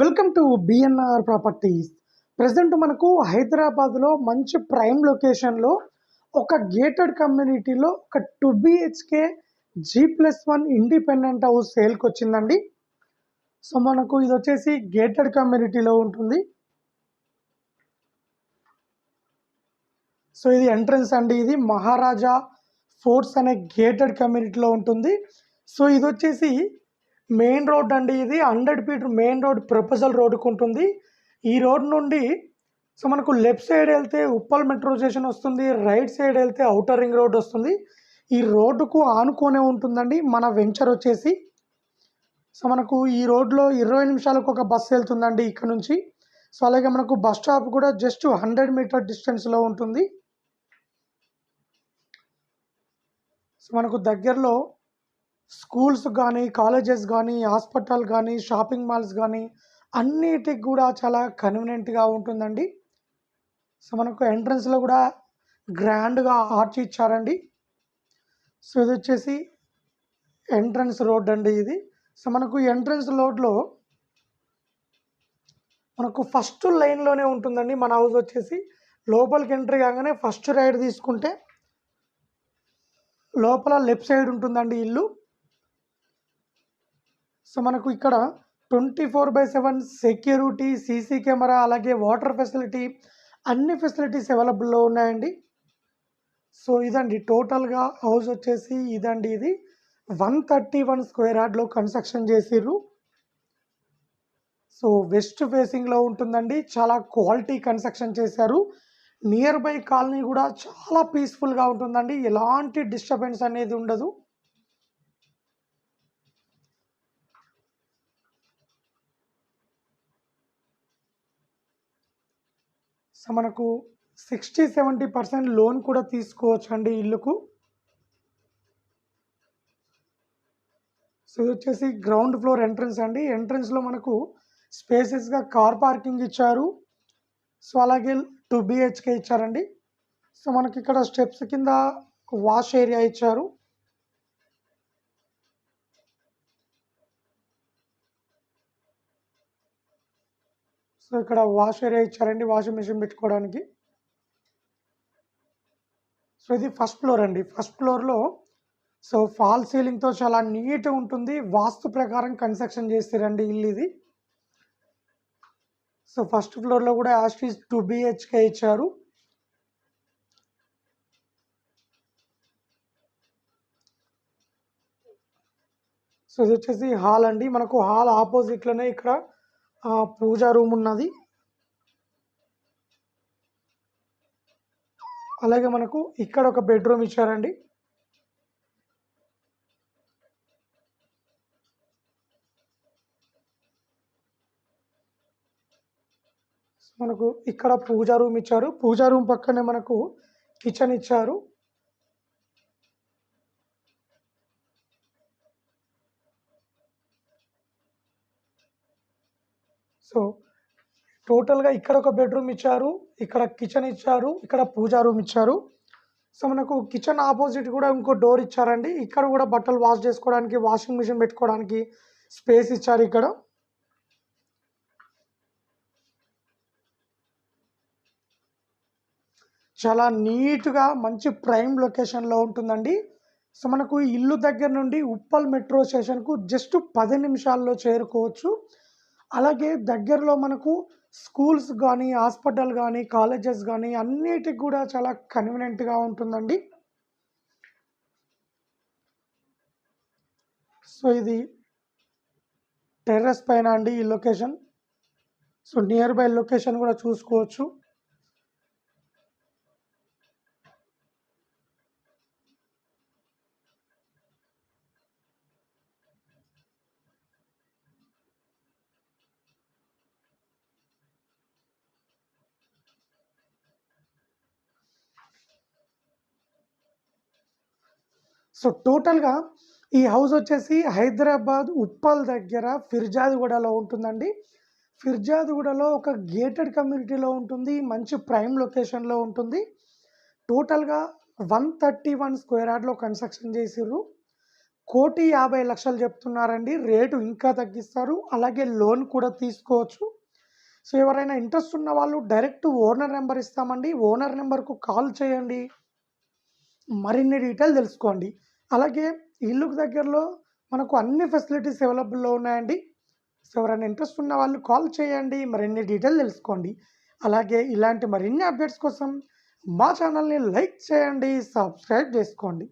Welcome to BNR properties. Present మనకు హైదరాబాద్లో మంచి ప్రైమ్ లొకేషన్లో ఒక గేటెడ్ కమ్యూనిటీలో ఒక 2 BHK G+1 ఇండిపెండెంట్ హౌస్ సేల్కి వచ్చిందండి. సో మనకు ఇది వచ్చేసి గేటెడ్ కమ్యూనిటీలో ఉంటుంది. సో ఇది ఎంట్రన్స్ అండి. ఇది మహారాజా ఫోర్ట్స్ అనే గేటెడ్ కమ్యూనిటీలో ఉంటుంది. సో ఇది వచ్చేసి మెయిన్ రోడ్ అండి. ఇది 100 ఫీట్ మెయిన్ రోడ్ ప్రపోజల్ రోడ్డుకు ఉంటుంది. ఈ రోడ్ నుండి సో మనకు లెఫ్ట్ సైడ్ వెళ్తే ఉప్పల్ మెట్రో స్టేషన్ వస్తుంది, రైట్ సైడ్ వెళ్తే ఔటర్ రింగ్ రోడ్ వస్తుంది. ఈ రోడ్డుకు ఆనుకొనే ఉంటుందండి మన వెంచర్ వచ్చేసి. సో మనకు ఈ రోడ్లో 20 నిమిషాలకు ఒక బస్సు వెళ్తుందండి ఇక్కడ నుంచి. సో అలాగే మనకు బస్ స్టాప్ కూడా జస్ట్ 100 మీటర్ డిస్టెన్స్లో ఉంటుంది. సో మనకు దగ్గరలో స్కూల్స్ కానీ, కాలేజెస్ కానీ, హాస్పిటల్ కానీ, షాపింగ్ మాల్స్ కానీ అన్నిటికి కూడా చాలా కన్వీనియంట్గా ఉంటుందండి. సో మనకు ఎంట్రన్స్లో కూడా గ్రాండ్గా ఆర్చ్ ఇచ్చారండి. సో ఇది వచ్చేసి ఎంట్రన్స్ రోడ్ అండి ఇది. సో మనకు ఎంట్రన్స్ రోడ్లో మనకు ఫస్ట్ లైన్లోనే ఉంటుందండి మన హౌస్ వచ్చేసి. లోపలికి ఎంట్రీ కాగానే ఫస్ట్ రైడ్ తీసుకుంటే లోపల లెఫ్ట్ సైడ్ ఉంటుందండి ఇల్లు. సో మనకు ఇక్కడ 24/7 సెక్యూరిటీ, సీసీ కెమెరా, అలాగే వాటర్ ఫెసిలిటీ అన్ని ఫెసిలిటీస్ అవైలబుల్లో ఉన్నాయండి. సో ఇదండి టోటల్గా హౌస్ వచ్చేసి ఇదండి. ఇది 131 స్క్వేర్ యార్డ్లో కన్స్ట్రక్షన్ చేసిర్రు. సో వెస్ట్ ఫేసింగ్లో ఉంటుందండి. చాలా క్వాలిటీ కన్స్ట్రక్షన్ చేశారు. నియర్ బై కాలనీ కూడా చాలా పీస్ఫుల్గా ఉంటుందండి. ఎలాంటి డిస్టర్బెన్స్ అనేది ఉండదు. సో మనకు 60-70% లోన్ కూడా తీసుకోవచ్చు అండి ఇల్లుకు. సో ఇది వచ్చేసి గ్రౌండ్ ఫ్లోర్ ఎంట్రన్స్ అండి. ఎంట్రన్స్లో మనకు స్పేసెస్గా కార్ పార్కింగ్ ఇచ్చారు. సో అలాగే 2 BHK ఇచ్చారండి. సో మనకి ఇక్కడ స్టెప్స్ కింద వాష్ ఏరియా ఇచ్చారు. సో ఇక్కడ వాష్ ఏరియా ఇచ్చారండి, వాషింగ్ మెషిన్ పెట్టుకోవడానికి. సో ఇది ఫస్ట్ ఫ్లోర్ అండి. ఫస్ట్ ఫ్లోర్లో సో ఫాల్ సీలింగ్తో చాలా నీట్గా ఉంటుంది. వాస్తు ప్రకారం కన్స్ట్రక్షన్ చేస్తారండి ఇల్లు ఇది. సో ఫస్ట్ ఫ్లోర్లో కూడా యాస్టీస్ 2 BHK ఇచ్చారు. సో ఇది వచ్చేసి హాల్ అండి. మనకు హాల్ ఆపోజిట్లోనే ఇక్కడ పూజా రూమ్ ఉన్నది. అలాగే మనకు ఇక్కడ ఒక బెడ్రూమ్ ఇచ్చారండి. మనకు ఇక్కడ పూజా రూమ్ ఇచ్చారు. పూజా రూమ్ పక్కనే మనకు కిచెన్ ఇచ్చారు. సో టోటల్గా ఇక్కడ ఒక బెడ్రూమ్ ఇచ్చారు, ఇక్కడ కిచెన్ ఇచ్చారు, ఇక్కడ పూజా రూమ్ ఇచ్చారు. సో మనకు కిచెన్ ఆపోజిట్ కూడా ఇంకో డోర్ ఇచ్చారండి. ఇక్కడ కూడా బట్టలు వాష్ చేసుకోవడానికి, వాషింగ్ మిషన్ పెట్టుకోవడానికి స్పేస్ ఇచ్చారు ఇక్కడ. చాలా నీట్గా మంచి ప్రైమ్ లొకేషన్లో ఉంటుందండి. సో మనకు ఇల్లు దగ్గర నుండి ఉప్పల్ మెట్రో స్టేషన్కు జస్ట్ 10 నిమిషాల్లో చేరుకోవచ్చు. అలాగే దగ్గరలో మనకు స్కూల్స్ కానీ, హాస్పిటల్ కానీ, కాలేజెస్ కానీ అన్నిటికి కూడా చాలా కన్వీనియంట్గా ఉంటుందండి. సో ఇది టెర్రస్ పైన అండి ఈ location. So near by location కూడా చూసుకోవచ్చు. సో టోటల్గా ఈ హౌస్ వచ్చేసి హైదరాబాద్ ఉప్పల్ దగ్గర ఫిర్జాదిగూడలో ఉంటుందండి. ఫిర్జాదిగూడలో ఒక గేటెడ్ కమ్యూనిటీలో ఉంటుంది. మంచి ప్రైమ్ లొకేషన్లో ఉంటుంది. టోటల్గా 131 స్క్వేర్ యార్డ్లో కన్స్ట్రక్షన్ చేసిర్రు. 1,50,00,000 చెప్తున్నారండి. రేటు ఇంకా తగ్గిస్తారు. అలాగే లోన్ కూడా తీసుకోవచ్చు. సో, ఎవరైనా ఇంట్రెస్ట్ ఉన్న వాళ్ళు డైరెక్ట్ ఓనర్ నెంబర్ ఇస్తామండి. ఓనర్ నెంబర్‌కు కాల్ చేయండి. మరిన్ని డీటెయిల్ తెలుసుకోండి. అలాగే ఇల్లుకు దగ్గరలో మనకు అన్ని ఫెసిలిటీస్ అవైలబుల్‌లో ఉన్నాయండి. సో, ఎవరైనా ఇంట్రెస్ట్ ఉన్న వాళ్ళు కాల్ చేయండి. మరిన్ని డీటెయిల్ తెలుసుకోండి. అలాగే ఇలాంటి మరిన్ని అప్డేట్స్ కోసం మా ఛానల్‌ని లైక్ చేయండి, సబ్స్క్రైబ్ చేసుకోండి.